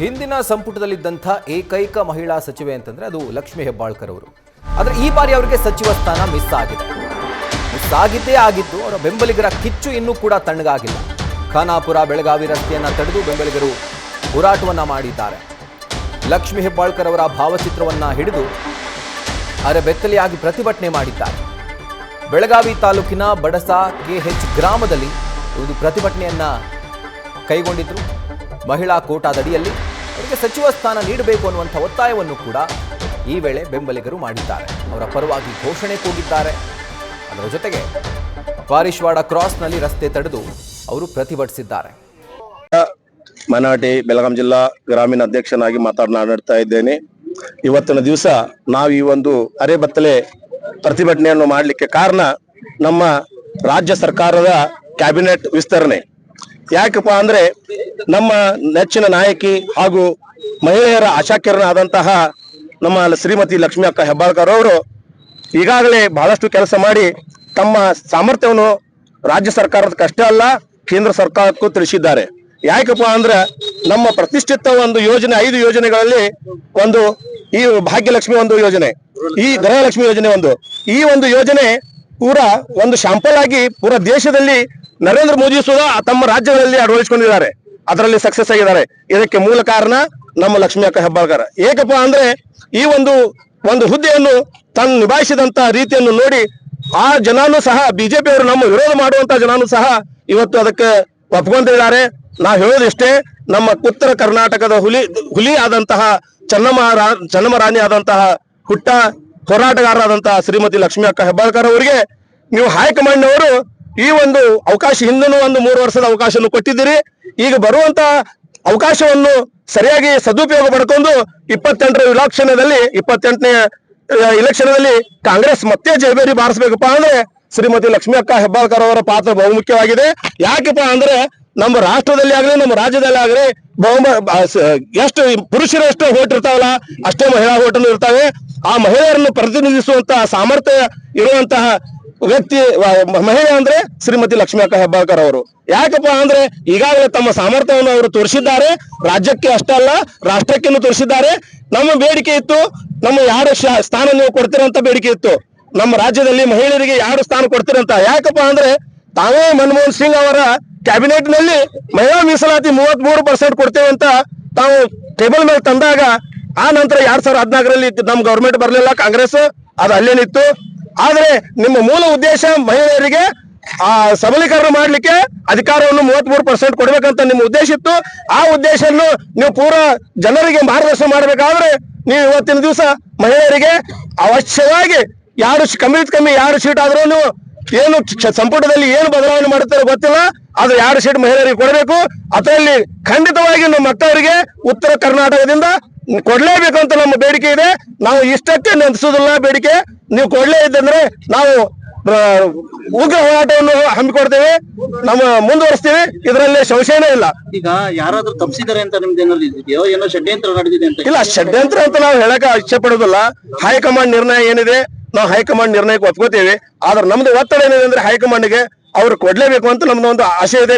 ಹಿಂದಿನ ಸಂಪುಟದಲ್ಲಿದ್ದಂಥ ಏಕೈಕ ಮಹಿಳಾ ಸಚಿವೆ ಅಂತಂದ್ರೆ ಅದು ಲಕ್ಷ್ಮೀ ಹೆಬ್ಬಾಳ್ಕರ್ ಅವರು. ಆದರೆ ಈ ಬಾರಿ ಅವರಿಗೆ ಸಚಿವ ಸ್ಥಾನ ಮಿಸ್ ಆಗಿದೆ. ಮಿಸ್ ಆಗಿದ್ದೇ ಆಗಿದ್ದು ಅವರ ಬೆಂಬಲಿಗರ ಕಿಚ್ಚು ಇನ್ನೂ ಕೂಡ ತಣ್ಣಗಾಗಿಲ್ಲ. ಖಾನಾಪುರ ಬೆಳಗಾವಿ ರಸ್ತೆಯನ್ನು ತಡೆದು ಬೆಂಬಲಿಗರು ಹೋರಾಟವನ್ನ ಮಾಡಿದ್ದಾರೆ. ಲಕ್ಷ್ಮೀ ಹೆಬ್ಬಾಳ್ಕರ್ ಅವರ ಭಾವಚಿತ್ರವನ್ನ ಹಿಡಿದು ಅರೆಬೆತ್ತಲೆಯಾಗಿ ಪ್ರತಿಭಟನೆ ಮಾಡಿದ್ದಾರೆ. ಬೆಳಗಾವಿ ತಾಲೂಕಿನ ಬಡಸ KH ಗ್ರಾಮದಲ್ಲಿ ಒಂದು ಪ್ರತಿಭಟನೆಯನ್ನ ಕೈಗೊಂಡಿದ್ರು. ಮಹಿಳಾ ಕೋಟಾದಡಿಯಲ್ಲಿ ಅವರಿಗೆ ಸಚಿವ ಸ್ಥಾನ ನೀಡಬೇಕು ಅನ್ನುವಂಥ ಒತ್ತಾಯವನ್ನು ಕೂಡ ಈ ವೇಳೆ ಬೆಂಬಲಿಗರು ಮಾಡಿದ್ದಾರೆ. ಅವರ ಪರವಾಗಿ ಘೋಷಣೆ ಕೂಗಿದ್ದಾರೆ. ಅದರ ಜೊತೆಗೆ ಪಾರಿಶ್ವಾಡ ಕ್ರಾಸ್ನಲ್ಲಿ ರಸ್ತೆ ತಡೆದು ಅವರು ಪ್ರತಿಭಟಿಸಿದ್ದಾರೆ. ಮೈನಾರಿಟಿ ಬೆಳಗಾಂ ಜಿಲ್ಲಾ ಗ್ರಾಮೀಣ ಅಧ್ಯಕ್ಷನಾಗಿ ಮಾತನಾಡ್ತಾ ಇದ್ದೇನೆ. ಇವತ್ತಿನ ದಿವಸ ನಾವು ಈ ಒಂದು ಅರೆಬತ್ತಲೆ ಪ್ರತಿಭಟನೆಯನ್ನು ಮಾಡಲಿಕ್ಕೆ ಕಾರಣ ನಮ್ಮ ರಾಜ್ಯ ಸರ್ಕಾರದ ಕ್ಯಾಬಿನೆಟ್ ವಿಸ್ತರಣೆ. ಯಾಕಪ್ಪ ಅಂದ್ರೆ ನಮ್ಮ ನೆಚ್ಚಿನ ನಾಯಕಿ ಹಾಗೂ ಮಹಿಳೆಯರ ಆಶಾಕಿರಣ ಆದಂತಹ ನಮ್ಮ ಶ್ರೀಮತಿ ಲಕ್ಷ್ಮೀ ಅಕ್ಕ ಹೆಬ್ಬಾಳ್ಕರ್ ಅವರು ಈಗಾಗಲೇ ಬಹಳಷ್ಟು ಕೆಲಸ ಮಾಡಿ ತಮ್ಮ ಸಾಮರ್ಥ್ಯವನ್ನು ರಾಜ್ಯ ಸರ್ಕಾರದಕ್ಕಷ್ಟೇ ಅಲ್ಲ ಕೇಂದ್ರ ಸರ್ಕಾರಕ್ಕೂ ತಿಳಿಸಿದ್ದಾರೆ. ಯಾಕಪ್ಪ ಅಂದ್ರೆ ನಮ್ಮ ಪ್ರತಿಷ್ಠಿತ ಒಂದು ಯೋಜನೆ 5 ಯೋಜನೆಗಳಲ್ಲಿ ಒಂದು ಈ ಭಾಗ್ಯಲಕ್ಷ್ಮಿ ಒಂದು ಯೋಜನೆ, ಈ ಗೃಹಲಕ್ಷ್ಮಿ ಯೋಜನೆ ಈ ಒಂದು ಯೋಜನೆ ಪೂರಾ ಒಂದು ಶಾಂಪಲ್ ಆಗಿ ಪೂರಾ ದೇಶದಲ್ಲಿ ನರೇಂದ್ರ ಮೋದಿ ಸುಧಾ ತಮ್ಮ ರಾಜ್ಯಗಳಲ್ಲಿ ಅಳವಡಿಸಿಕೊಂಡಿದ್ದಾರೆ. ಅದರಲ್ಲಿ ಸಕ್ಸಸ್ ಆಗಿದ್ದಾರೆ. ಇದಕ್ಕೆ ಮೂಲ ಕಾರಣ ನಮ್ಮ ಲಕ್ಷ್ಮೀ ಅಕ್ಕ ಹೆಬ್ಬಾಳ್ಕರ್. ಏಕಪ್ಪ ಅಂದ್ರೆ ಈ ಒಂದು ಹುದ್ದೆಯನ್ನು ತಾನು ನಿಭಾಯಿಸಿದಂತ ರೀತಿಯನ್ನು ನೋಡಿ ಆ ಜನಾನು ಸಹ ಬಿಜೆಪಿ ಅವರು ನಮ್ಮ ವಿರೋಧ ಮಾಡುವಂತ ಜನಾನು ಸಹ ಇವತ್ತು ಅದಕ್ಕೆ ಒಪ್ಕೊಂಡಿದ್ದಾರೆ. ನಾವು ಹೇಳೋದಿಷ್ಟೇ, ನಮ್ಮ ಉತ್ತರ ಕರ್ನಾಟಕದ ಹುಲಿ ಆದಂತಹ ಚೆನ್ನಮ್ಮ ರಾಣಿ ಆದಂತಹ ಹುಟ್ಟ ಹೋರಾಟಗಾರರಾದಂತಹ ಶ್ರೀಮತಿ ಲಕ್ಷ್ಮೀ ಅಕ್ಕ ಹೆಬ್ಬಾಳ್ಕರ್ ಅವರಿಗೆ ನೀವು ಹೈಕಮಾಂಡ್ನವರು ಈ ಒಂದು ಅವಕಾಶ ಹಿಂದೂ ಒಂದು 3 ವರ್ಷದ ಅವಕಾಶವನ್ನು ಕೊಟ್ಟಿದ್ದೀರಿ. ಈಗ ಬರುವಂತ ಅವಕಾಶವನ್ನು ಸರಿಯಾಗಿ ಸದುಪಯೋಗ ಪಡ್ಕೊಂಡು 28ನೇ ಇಲೆಕ್ಷನ್ದಲ್ಲಿ ಕಾಂಗ್ರೆಸ್ ಮತ್ತೆ ಜಯಬೇರಿ ಬಾರಿಸಬೇಕಪ್ಪ ಅಂದ್ರೆ ಶ್ರೀಮತಿ ಲಕ್ಷ್ಮೀ ಅಕ್ಕ ಹೆಬ್ಬಾಳ್ಕರ್ ಅವರ ಪಾತ್ರ ಬಹುಮುಖ್ಯವಾಗಿದೆ. ಯಾಕಪ್ಪ ಅಂದ್ರೆ ನಮ್ಮ ರಾಷ್ಟ್ರದಲ್ಲಿ ಆಗಲಿ ನಮ್ಮ ರಾಜ್ಯದಲ್ಲಿ ಆಗಲಿ ಎಷ್ಟು ಪುರುಷರು ಎಷ್ಟು ಓಟ್ ಇರ್ತಾವಲ್ಲ ಅಷ್ಟೇ ಮಹಿಳಾ ಓಟನ್ನು ಇರ್ತಾವೆ. ಆ ಮಹಿಳೆಯರನ್ನು ಪ್ರತಿನಿಧಿಸುವಂತ ಸಾಮರ್ಥ್ಯ ಇರುವಂತಹ ವ್ಯಕ್ತಿ ಮಹಿಳೆ ಅಂದ್ರೆ ಶ್ರೀಮತಿ ಲಕ್ಷ್ಮೀ ಅಕ್ಕ ಹೆಬ್ಬಾಳ್ಕರ್ ಅವರು. ಯಾಕಪ್ಪ ಅಂದ್ರೆ ಈಗಾಗಲೇ ತಮ್ಮ ಸಾಮರ್ಥ್ಯವನ್ನು ಅವರು ತೋರಿಸಿದ್ದಾರೆ. ರಾಜ್ಯಕ್ಕೆ ಅಷ್ಟೇ ಅಲ್ಲ ರಾಷ್ಟ್ರಕ್ಕೇನು ತೋರಿಸಿದ್ದಾರೆ. ನಮ್ಮ ಬೇಡಿಕೆ ಇತ್ತು, ನಮ್ಮ 2 ಸ್ಥಾನ ನೀವು ಕೊಡ್ತೀರಂತ ಬೇಡಿಕೆ ಇತ್ತು. ನಮ್ಮ ರಾಜ್ಯದಲ್ಲಿ ಮಹಿಳೆಯರಿಗೆ 2 ಸ್ಥಾನ ಕೊಡ್ತೀರಂತ. ಯಾಕಪ್ಪ ಅಂದ್ರೆ ತಾವೇ ಮನಮೋಹನ್ ಸಿಂಗ್ ಅವರ ಕ್ಯಾಬಿನೆಟ್ ನಲ್ಲಿ ಮಹಿಳಾ ಮೀಸಲಾತಿ 33% ಕೊಡ್ತೇವೆ ಅಂತ ತಾವು ಟೇಬಲ್ ಮೇಲೆ ತಂದಾಗ ಆ ನಂತರ 2014ರಲ್ಲಿ ನಮ್ಮ ಗವರ್ಮೆಂಟ್ ಬರಲಿಲ್ಲ, ಕಾಂಗ್ರೆಸ್ ಅದು ಅಲ್ಲೇನಿತ್ತು. ಆದ್ರೆ ನಿಮ್ಮ ಮೂಲ ಉದ್ದೇಶ ಮಹಿಳೆಯರಿಗೆ ಸಬಲೀಕರಣ ಮಾಡ್ಲಿಕ್ಕೆ ಅಧಿಕಾರವನ್ನು 33% ಕೊಡ್ಬೇಕಂತ ನಿಮ್ಮ ಉದ್ದೇಶ ಇತ್ತು. ಆ ಉದ್ದೇಶವನ್ನು ನೀವು ಪೂರಾ ಜನರಿಗೆ ಮಾರ್ಗದರ್ಶನ ಮಾಡ್ಬೇಕಾದ್ರೆ ನೀವು ಇವತ್ತಿನ ದಿವಸ ಮಹಿಳೆಯರಿಗೆ ಅವಶ್ಯವಾಗಿ ಕಮ್ಮಿ 2 ಸೀಟ್ ಆದ್ರೂ ನೀವು ಏನು ಸಂಪುಟದಲ್ಲಿ ಏನು ಬದಲಾವಣೆ ಮಾಡುತ್ತಾರೆ ಗೊತ್ತಿಲ್ಲ, ಅದು 2 ಸೀಟ್ ಮಹಿಳೆಯರಿಗೆ ಕೊಡಬೇಕು. ಅದರಲ್ಲಿ ಖಂಡಿತವಾಗಿ ನಮ್ಮ ಮಕ್ಕಳಿಗೆ ಉತ್ತರ ಕರ್ನಾಟಕದಿಂದ ಕೊಡ್ಲೇಬೇಕು ಅಂತ ನಮ್ಮ ಬೇಡಿಕೆ ಇದೆ. ನಾವು ಇಷ್ಟಕ್ಕೆ ನೆನೆಸೋದಿಲ್ಲ ಬೇಡಿಕೆ. ನೀವು ಕೊಡ್ಲೇ ಇದ್ದಂದ್ರೆ ನಾವು ಉಗ್ರ ಹೋರಾಟವನ್ನು ಹಮ್ಮಿಕೊಡ್ತೇವೆ, ನಮ್ಮ ಮುಂದುವರಿಸ್ತೀವಿ. ಇದರಲ್ಲಿ ಸಂಶಯನೇ ಇಲ್ಲ. ಈಗ ಯಾರಾದ್ರೂ ತಪ್ಪಿಸಿದ್ದಾರೆ ಅಂತ ನಿಮ್ದು ಏನಾದ್ರು ಇದೆಯೋ, ಏನೋ ಷಡ್ಯಂತ್ರ ನಡೆದಿದೆ ಅಂತ? ಇಲ್ಲ, ಷಡ್ಯಂತ್ರ ಅಂತ ನಾವು ಹೇಳಕ್ ಇಚ್ಛೆ ಪಡೋದಿಲ್ಲ. ಹೈಕಮಾಂಡ್ ನಿರ್ಣಯ ಏನಿದೆ ನಾವು ಹೈಕಮಾಂಡ್ ನಿರ್ಣಯಕ್ಕೆ ಒಪ್ಕೋತೀವಿ. ಆದ್ರೆ ನಮ್ದು ಒತ್ತಡ ಏನಿದೆ ಅಂದ್ರೆ ಹೈಕಮಾಂಡ್ಗೆ ಅವ್ರು ಕೊಡ್ಲೇಬೇಕು ಅಂತ ನಮ್ದು ಒಂದು ಆಶೆ ಇದೆ.